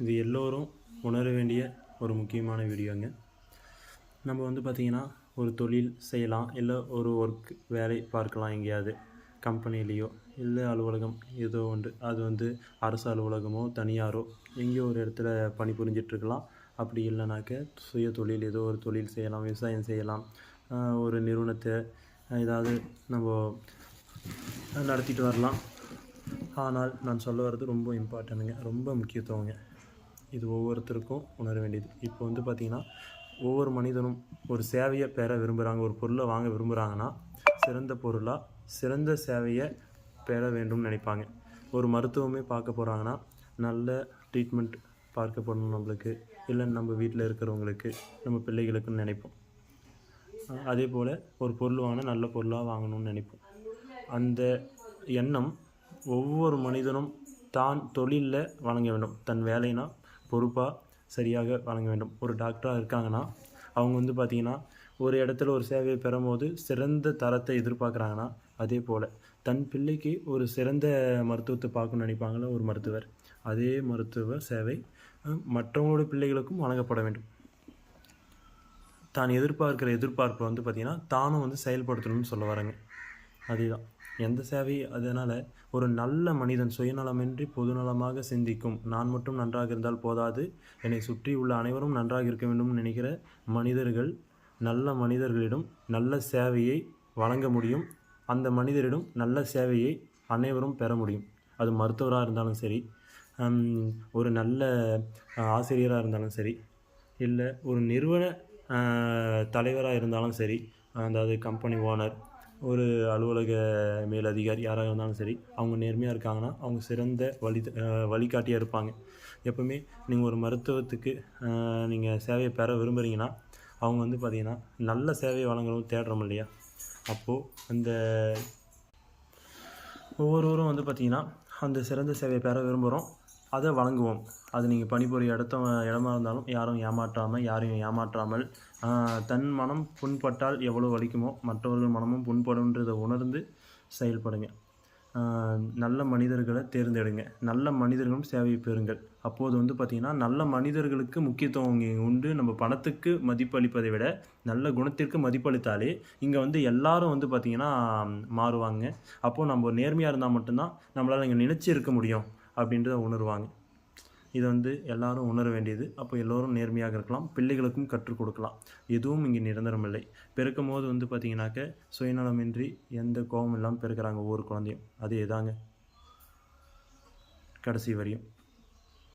இது எல்லோரும் உணர வேண்டிய ஒரு முக்கியமான வீடியோங்க. நம்ம பார்த்திங்கன்னா ஒரு தொழில் செய்யலாம், இல்லை ஒரு ஒர்க் வேலை பார்க்கலாம், எங்கேயாவது கம்பெனிலேயோ இல்லை அலுவலகம் ஏதோ ஒன்று. அது அரசு அலுவலகமோ தனியாரோ எங்கேயோ ஒரு இடத்துல பணிபுரிஞ்சிட்ருக்கலாம். அப்படி இல்லைனாக்க சுய தொழில் ஏதோ ஒரு தொழில் செய்யலாம், விவசாயம் செய்யலாம், ஒரு நிறுவனத்தை ஏதாவது நம்ம நடத்திட்டு வரலாம். ஆனால் நான் சொல்ல வர்றது ரொம்ப இம்பார்ட்டண்ட்டுங்க, ரொம்ப முக்கியத்துவங்க. இது ஒவ்வொருத்தருக்கும் உணர வேண்டியது. இப்போ பார்த்திங்கன்னா ஒவ்வொரு மனிதனும் ஒரு சேவையை பெற விரும்புகிறாங்க, ஒரு பொருளை வாங்க விரும்புகிறாங்கன்னா சிறந்த பொருளாக சிறந்த சேவையை பெற வேண்டும்னு நினைப்பாங்க. ஒரு மருத்துவமே பார்க்க போகிறாங்கன்னா நல்ல ட்ரீட்மெண்ட் பார்க்கப்படணும் நம்மளுக்கு, இல்லை நம்ம வீட்டில் இருக்கிறவங்களுக்கு, நம்ம பிள்ளைகளுக்குன்னு நினைப்போம். அதே போல் ஒரு பொருள் வாங்கினா நல்ல பொருளாக வாங்கணும்னு நினைப்போம். அந்த எண்ணம் ஒவ்வொரு மனிதனும் தான் தொழிலில் வழங்க வேண்டும். தன் வேலைனா பொறுப்பாக சரியாக வழங்க வேண்டும். ஒரு டாக்டராக இருக்காங்கன்னா அவங்க பார்த்திங்கன்னா ஒரு இடத்துல ஒரு சேவையை பெறும்போது சிறந்த தரத்தை எதிர்பார்க்குறாங்கன்னா, அதே போல் தன் பிள்ளைக்கு ஒரு சிறந்த மருத்துவத்தை பார்க்கணும்னு நினைப்பாங்கள ஒரு மருத்துவர், அதே மருத்துவ சேவை மற்றவங்களுடைய பிள்ளைகளுக்கும் வழங்கப்பட வேண்டும். தான் எதிர்பார்க்குற எதிர்பார்ப்பை பார்த்திங்கன்னா தானும் செயல்படுத்தணும்னு சொல்ல வரேங்க. அதுதான் எந்த சேவை. அதனால் ஒரு நல்ல மனிதன் சுயநலமின்றி பொதுநலமாக சிந்திக்கும், நான் மட்டும் நன்றாக இருந்தால் போதாது, என்னை சுற்றி உள்ள அனைவரும் நன்றாக இருக்க வேண்டும் நினைக்கிற மனிதர்கள் நல்ல மனிதர்களிடம் நல்ல சேவையை வழங்க முடியும். அந்த மனிதரிடம் நல்ல சேவையை அனைவரும் பெற முடியும். அது மருத்துவராக இருந்தாலும் சரி, ஒரு நல்ல ஆசிரியராக இருந்தாலும் சரி, இல்லை ஒரு நிறுவன தலைவராக இருந்தாலும் சரி, அதாவது கம்பெனி ஓனர், ஒரு அலுவலக மேலதிகாரி யாராக இருந்தாலும் சரி, அவங்க நேர்மையாக இருக்காங்கன்னா அவங்க சிறந்த வழிகாட்டியாக இருப்பாங்க. எப்போவுமே நீங்கள் ஒரு மருத்துவத்துக்கு நீங்கள் சேவையை பெற விரும்புகிறீங்கன்னா அவங்க பார்த்திங்கன்னா நல்ல சேவையை வழங்கணும் தேடுறோம் இல்லையா? அப்போது அந்த ஒவ்வொருவரும் பார்த்திங்கன்னா அந்த சிறந்த சேவையை பெற விரும்புகிறோம், அதை வழங்குவோம். அது நீங்கள் பணிபுரிய இடமா இருந்தாலும் யாரையும் ஏமாற்றாமல் தன் மனம் புண்பட்டால் எவ்வளோ வலிக்குமோ மற்றவர்கள் மனமும் புண்படும்ன்றதை உணர்ந்து செயல்படுங்க. நல்ல மனிதர்களை தேர்ந்தெடுங்க, நல்ல மனிதர்களும் சேவையை பெறுங்கள். அப்போது பார்த்திங்கன்னா நல்ல மனிதர்களுக்கு முக்கியத்துவம் உண்டு. நம்ம பணத்துக்கு மதிப்பளிப்பதை விட நல்ல குணத்திற்கு மதிப்பளித்தாலே இங்கே எல்லாரும் பார்த்திங்கன்னா மாறுவாங்க. அப்போது நம்ம நேர்மையாக இருந்தால் மட்டும்தான் நம்மளால் இங்கே நினச்சி இருக்க முடியும் அப்படின்றத உணர்வாங்க. இது எல்லாரும் உணர வேண்டியது. அப்போ எல்லோரும் நேர்மையாக இருக்கலாம், பிள்ளைகளுக்கும் கற்றுக் கொடுக்கலாம். எதுவும் இங்கே நிரந்தரமில்லை. பிறக்கும் போது பார்த்திங்கனாக்க சுயநலமின்றி எந்த கோபம் இல்லாமல் பிறக்கிறாங்க ஒவ்வொரு குழந்தையும். அது எதாங்க கடைசி வரையும்.